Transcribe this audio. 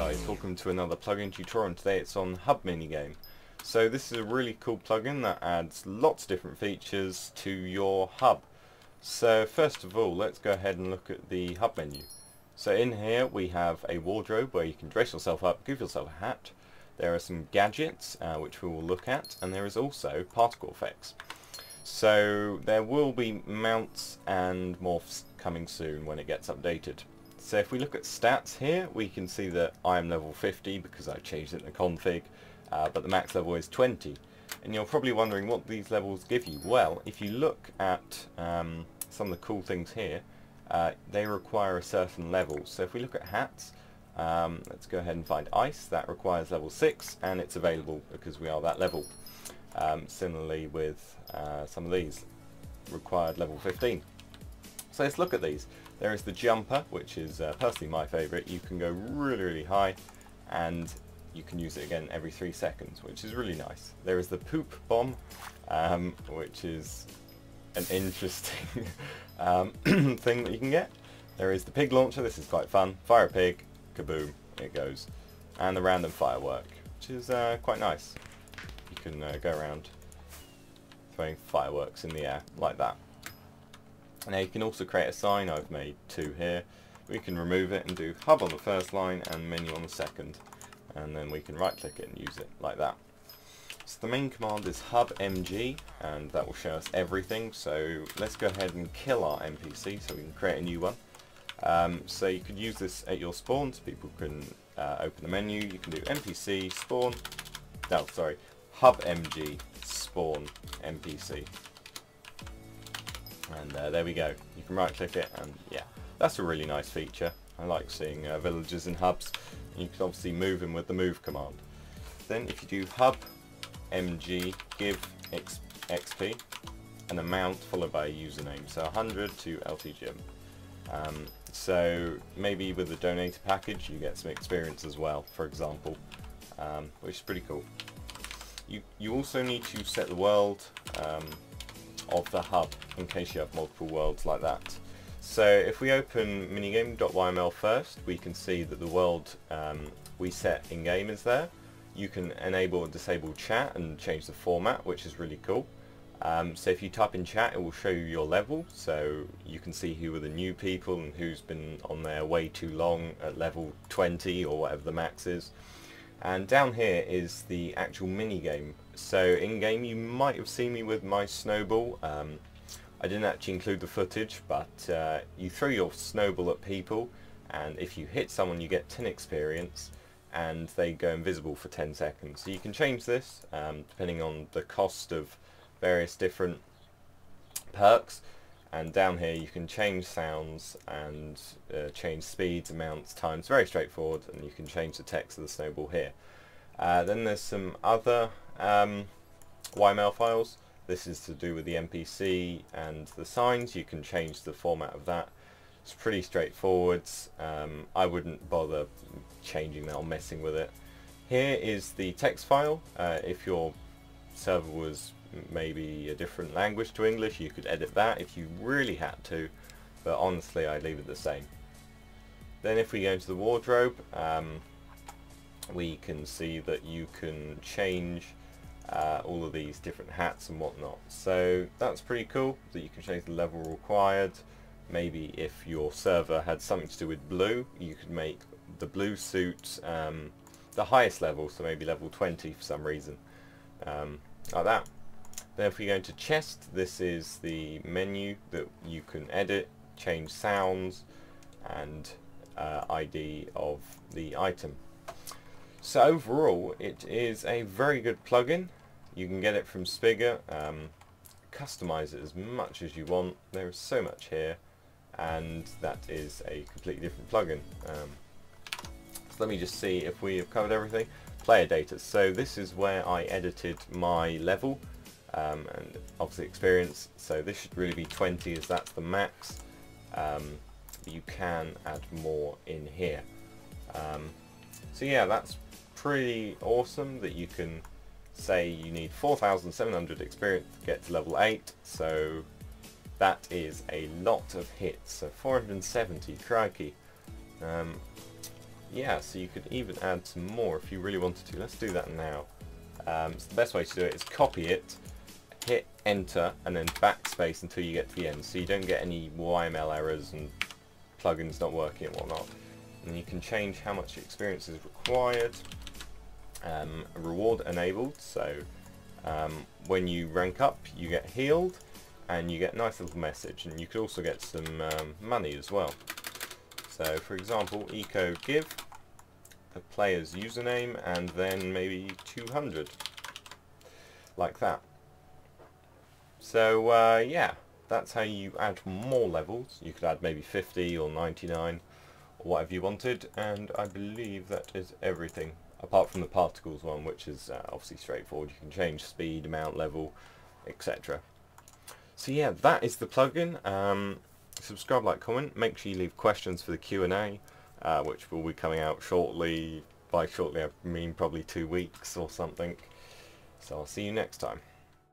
guys, welcome to another plugin tutorial, and today it's on Hub Minigame. So this is a really cool plugin that adds lots of different features to your hub. So first of all, let's go ahead and look at the hub menu. So in here we have a wardrobe where you can dress yourself up, give yourself a hat. There are some gadgets which we will look at, and there is also particle effects. So there will be mounts and morphs coming soon when it gets updated. So if we look at stats here, we can see that I am level 50 because I changed it in the config, but the max level is 20. And you're probably wondering what these levels give you. Well, if you look at some of the cool things here, they require a certain level. So if we look at hats, let's go ahead and find ice. That requires level 6, and it's available because we are that level. Similarly with some of these, required level 15. So let's look at these. There is the jumper, which is personally my favourite. You can go really high, and you can use it again every 3 seconds, which is really nice. There is the poop bomb, which is an interesting thing that you can get. There is the pig launcher. This is quite fun. Fire a pig, kaboom, it goes. And the random firework, which is quite nice. You can go around throwing fireworks in the air like that. Now you can also create a sign. I've made 2 here. We can remove it and do hub on the first line and menu on the second, and then we can right click it and use it like that. So the main command is hub mg, and that will show us everything. So let's go ahead and kill our NPC so we can create a new one. So you could use this at your spawn, so people can open the menu. You can do NPC spawn, hub mg spawn NPC. And there we go. You can right click it, and yeah, that's a really nice feature. I like seeing villagers in hubs. You can obviously move in with the move command. Then if you do hub mg give xp, an amount followed by a username, so 100 to LTGym. So maybe with the donator package you get some experience as well, for example, which is pretty cool. You also need to set the world of the hub in case you have multiple worlds like that. So if we open minigame.yml first, we can see that the world we set in game is there. You can enable and disable chat and change the format, which is really cool. So if you type in chat, it will show you your level, so you can see who are the new people and who's been on there way too long at level 20 or whatever the max is. And down here is the actual minigame. So in game you might have seen me with my snowball. I didn't actually include the footage, but you throw your snowball at people, and if you hit someone you get 10 experience, and they go invisible for 10 seconds. So you can change this depending on the cost of various different perks, and down here you can change sounds and change speeds, amounts, times. Very straightforward, and you can change the text of the snowball here. Then there's some other YML files. This is to do with the NPC and the signs. You can change the format of that. It's pretty straightforward. I wouldn't bother changing that or messing with it. Here is the text file. If your server was maybe a different language to English, you could edit that if you really had to, but honestly I'd leave it the same. Then if we go into the wardrobe, we can see that you can change all of these different hats and whatnot. So that's pretty cool that you can change the level required. Maybe if your server had something to do with blue, you could make the blue suit the highest level, so maybe level 20 for some reason, like that. Then if we go into chest, this is the menu that you can edit, change sounds and ID of the item. So overall it is a very good plugin. You can get it from Spigot, customize it as much as you want. There is so much here, and that is a completely different plugin. So let me just see if we have covered everything. Player data. So this is where I edited my level and obviously experience. So this should really be 20 as that's the max. But you can add more in here. So yeah, that's pretty awesome that you can say you need 4,700 experience to get to level 8. So that is a lot of hits. So 470, crikey. yeah, so you could even add some more if you really wanted to. Let's do that now. So the best way to do it is copy it, hit enter, and then backspace until you get to the end, so you don't get any YML errors and plugins not working and whatnot. And you can change how much experience is required. Reward enabled, so when you rank up you get healed and you get a nice little message, and you could also get some money as well. So for example, eco give the player's username and then maybe 200, like that. So yeah, that's how you add more levels. You could add maybe 50 or 99 or whatever you wanted, and I believe that is everything apart from the particles one, which is obviously straightforward. You can change speed, amount, level, etc. So yeah, that is the plugin. Subscribe, like, comment. Make sure you leave questions for the Q&A, which will be coming out shortly. By shortly I mean probably 2 weeks or something. So I'll see you next time.